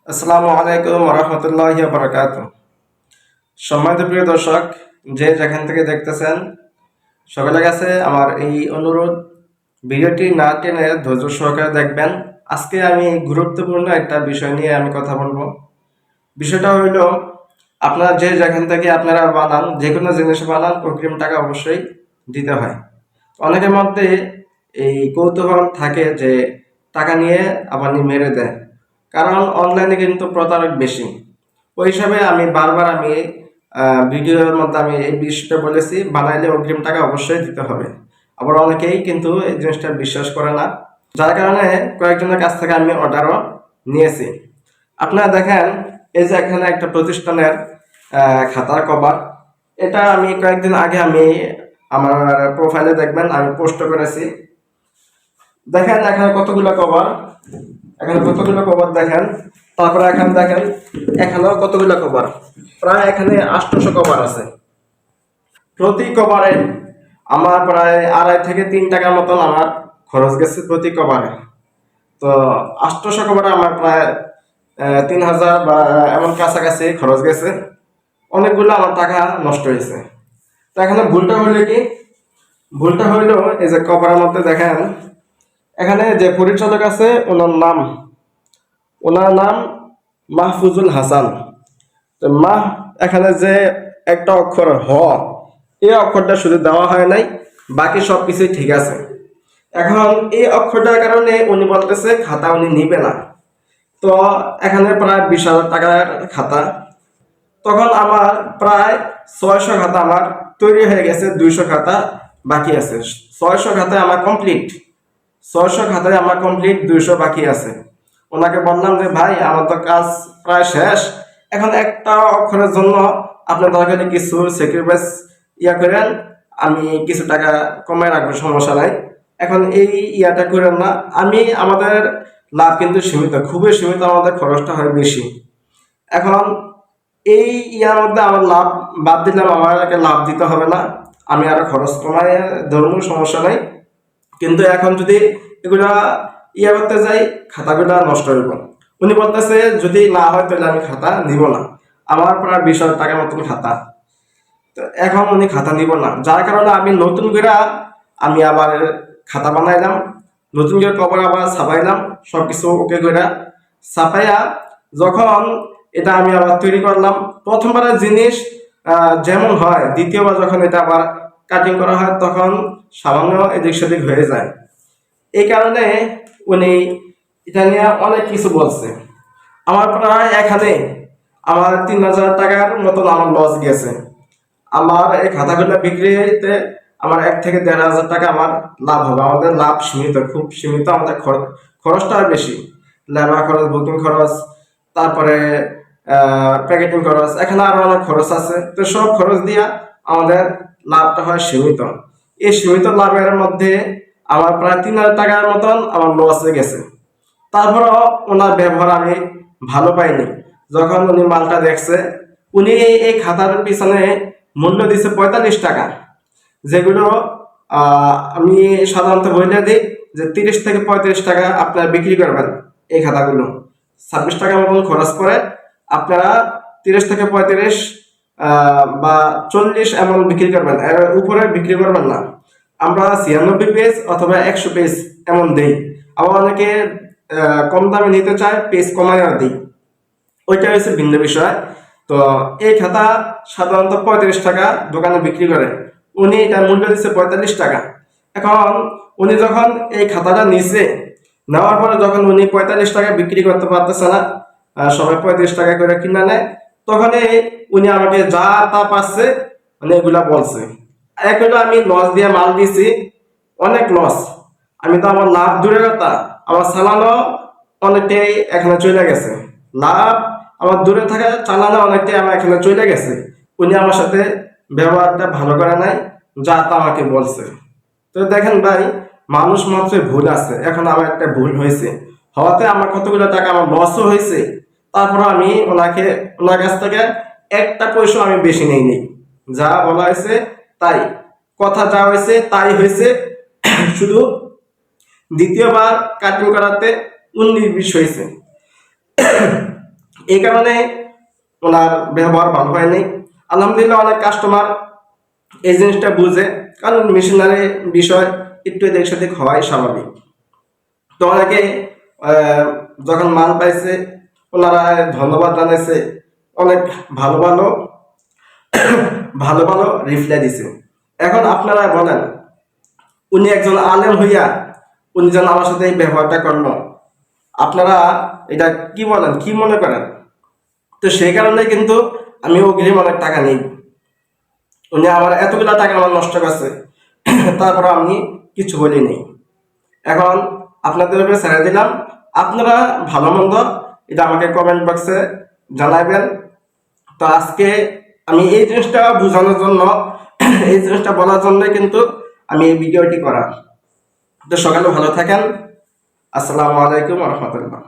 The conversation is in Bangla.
আসসালামু আলাইকুম রহমতুল্লাহি ওয়া বারাকাতুহু। সম্মানিত প্রিয় দর্শক, যে যেখান থেকে দেখতেছেন, সকলের কাছে আমার এই অনুরোধ, ভিডিওটি না টেনে ধৈর্য সহকারে দেখবেন। আজকে আমি গুরুত্বপূর্ণ একটা বিষয় নিয়ে আমি কথা বলবো। বিষয়টা হইল, আপনারা যে যেখান থেকে আপনারা বানান, যে কোনো জিনিস বানান, অগ্রিম টাকা অবশ্যই দিতে হয়। অনেকের মধ্যে এই কৌতূহল থাকে যে টাকা নিয়ে আবার মেরে দেয়, কারণ অনলাইনে কিন্তু প্রতারক বেশি। ওই হিসাবে আমি বারবার ভিডিওর মধ্যে আমি এই বিষয়টা বলেছি, বানাইলে অগ্রিম টাকা অবশ্যই দিতে হবে। আবার অনেকেই কিন্তু এই জিনিসটা বিশ্বাস করে না, যার কারণে কয়েকজনের কাছ থেকে আমি অর্ডারও নিয়েছি। আপনারা দেখেন, এই যে এখানে একটা প্রতিষ্ঠানের খাতার কভার, এটা আমি কয়েকদিন আগে আমার প্রোফাইলে দেখবেন আমি পোস্ট করেছি। দেখেন এখানে কতগুলো কভার, দেখেন। তারপরে এখানে দেখেন, এখানেও কতগুলো কভার, প্রায় এখানে 800 কভার আছে। প্রতি কভারে আমার প্রায় 2.5 থেকে 3 টাকার মতন আমার খরচ গেছে প্রতি কভারে। তো 800 কভারে আমার প্রায় 3000 বা এমন কাছাকাছি খরচ গেছে। অনেকগুলো আমার টাকা নষ্ট হয়েছে। তো এখানে ভুলটা হইলো কি? ভুলটা হইলো এই যে কভারের মধ্যে দেখেন, এখানে যে পরিচালক আছে ওনার নাম মাহফুজুল হাসান। তো এখানে যে একটা অক্ষর এই অক্ষরটা শুধু দেওয়া হয় নাই, বাকি সবকিছুই ঠিক আছে। এখন এই অক্ষরটার কারণে উনি বলতেছে খাতা উনি নিবে না। তো এখানে প্রায় 20,000 টাকার খাতা। তখন আমার প্রায় 600 খাতা আমার তৈরি হয়ে গেছে, 200 খাতা বাকি আছে। 600 খাতায় আমার কমপ্লিট, 200 বাকি আছে। ওনাকে বললাম যে ভাই, আমার তো কাজ প্রায় শেষ, এখন একটা অক্ষরের জন্য আপনি দরকার হলে কিছু স্যাক্রিফাইস করেন, আমি কিছু টাকা কমায় রাখবো, সমস্যা নাই। এখন এই ইয়াটা করেন না। আমাদের লাভ কিন্তু সীমিত, খুবই সীমিত, আমাদের খরচটা হয় বেশি। এখন এই ইয়ার মধ্যে আমার লাভ বাদ দিলাম, আমাকে লাভ দিতে হবে না, আমি আরো খরচ কমায় ধরবো, সমস্যা নাই। কিন্তু এখন যদি এগুলা করতে যাই, খাতাগুলা নষ্ট হইব। উনি বলতেছে যদি না হয় তাহলে আমি খাতা নিব না। আমার প্রায় 20,000 টাকার মতন খাতা। তো এখন উনি খাতা নিব না, যার কারণে আমি নতুন করে আবার খাতা বানাইলাম, নতুন করে কভার আবার ছাপাইলাম, সবকিছু ওকে করে ছাপাইয়া যখন এটা আমি আবার তৈরি করলাম, প্রথমবারের জিনিস যেমন হয়, দ্বিতীয়বার যখন এটা আবার কাটিং করা হয় তখন সামান্য এদিক সেদিক হয়ে যায়। এই কারণে উনি এটা নিয়ে অনেক কিছু বলছে। আমার প্রায় এখানে আমার 3,000 টাকার মতন আমার লস গেছে। আমার এই খাতাগুলো বিক্রিতে আমার 1 থেকে 1,500 টাকা আমার লাভ হবে। আমাদের লাভ সীমিত, খুব সীমিত। আমাদের খরচটা বেশি, লেবার খরচ, বুকিং খরচ, তারপরে প্যাকেটিং খরচ, এখানে আরো অনেক খরচ আছে। তো সব খরচ দিয়া আমাদের লাভটা হয় সীমিত। এই সীমিত লাভের মধ্যে আমার প্রায় 3,000 টাকার মতন আমার লস হয়ে গেছে। তারপরও ওনার ব্যবহার আমি ভালো পাইনি। যখন উনি মালটা দেখছে, উনি এই খাতার পিছনে মূল্য দিচ্ছে 45 টাকা, যেগুলো আমি সাধারণত বলে দিই যে 30 থেকে 35 টাকা আপনারা বিক্রি করবেন। এই খাতাগুলো 26 টাকা মতন খরচ করে আপনারা 30 থেকে 35 বা 40 এমন বিক্রি করবেন, এর উপরে বিক্রি করবেন না। আমরা 96 পেজ অথবা 100 পেজ এমন দেই। আবার অনেকে কম দামে নিতে চায়, পেজ কমাইয়া দিই, ওইটা হচ্ছে ভিন্ন বিষয়। তো এই খাতা সাধারণত 35 টাকা দোকানে বিক্রি করে, উনি এটার মূল্য দিচ্ছে 45 টাকা। এখন উনি যখন এই খাতাটা নিছে, নেওয়ার পরে যখন উনি 45 টাকা বিক্রি করতে পারতেছে না, সবাই 35 টাকা করে কিনা নেয়, তখন উনি আমাকে যা তা পাচ্ছে মানে এগুলা বলছে। এগুলো আমি লস দিয়ে মাল দিছি, অনেক লস। আমি তো আমার লাভ দূরের কথা, আমার চালানো অনেকটাই এখানে চলে গেছে। লাভ আমার দূরে থাকা, চালানো অনেকটাই আমার এখানে চলে গেছে। উনি আমার সাথে ব্যবহারটা ভালো করে নাই, যা তা আমাকে বলছে। তো দেখেন ভাই, মানুষ মাত্রই ভুল আছে। এখন আমার একটা ভুল হয়েছে, হওয়াতে আমার কতগুলো টাকা আমার লসও হয়েছে। তারপর আমি ওনার কাছ থেকে একটা পয়সা আমি বেশি নেইনি। যা বলা হয়েছে তাই, কথা যা হয়েছে তাই হয়েছে। শুধু দ্বিতীয়বার কাটিং করাতে 19-20 হয়েছে। এই কারণে ওনার ব্যবহার ভালো হয়নি। আলহামদুলিল্লাহ অনেক কাস্টমার এই জিনিসটা বুঝে, কারণ মেশিনারি বিষয় একটু এদিক সেদিক হওয়াই স্বাভাবিক। তো অনেকে যখন মাল পাইছে ওনারা ধন্যবাদ জানাইছে, অনেক ভালো ভালো ভালো ভালো রিপ্লাই দিছে। এখন আপনারা বলেন, উনি একজন আলেম হইয়া উনি যেন আমার সাথে এই ব্যবহারটা করলো, আপনারা এটা কি বলেন, কি মনে করেন? তো সেই কারণে কিন্তু আমি অগ্রিম অনেক টাকা নিই। উনি আমার এতগুলা টাকা আমার নষ্ট করছে, তারপর আমি কিছু বলি নেই। এখন আপনাদের উপরে ছেড়ে দিলাম, আপনারা ভালো মন্দ এটা আমাকে কমেন্ট বক্সে জানাবেন। তো আজকে আমি এই জিনিসটা বোঝানোর জন্য, এই জিনিসটা বলার জন্য কিন্তু আমি এই ভিডিওটি করা। তো সকালে ভালো থাকেন। আসসালামু আলাইকুম রহমতুল্লাহ।